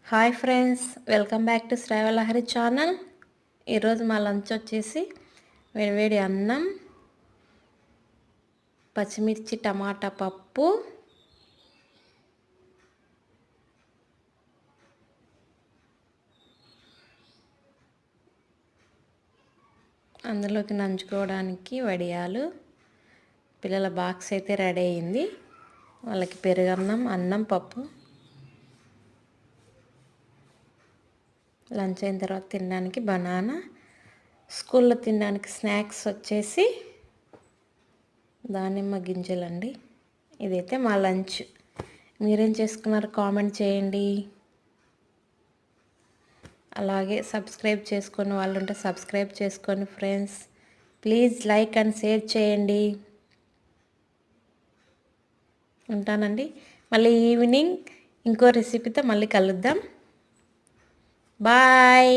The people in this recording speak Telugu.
Hi friends, welcome back to Sravalahari channel. ఈరోజు మా లంచ్ వచ్చేసి వేడివేడి అన్నం, పచ్చిమిర్చి టమాటా పప్పు, అందులోకి నంచుకోవడానికి వడియాలు. పిల్లల బాక్స్ అయితే రెడీ అయింది. వాళ్ళకి పెరుగన్నం, అన్నం, పప్పు. లంచ్ అయిన తర్వాత తినడానికి బనానా. స్కూల్లో తినడానికి స్నాక్స్ వచ్చేసి దానిమ్మ గింజలండి. ఇదైతే మా లంచ్. మీరేం చేసుకున్నారు కామెంట్ చేయండి. అలాగే సబ్స్క్రైబ్ చేసుకొని వాళ్ళు ఉంటే సబ్స్క్రైబ్ చేసుకోండి friends. Please like and share చేయండి. ఉంటానండి. మళ్ళీ ఈవినింగ్ ఇంకో రెసిపీతో మళ్ళీ కలుద్దాం. బాయ్.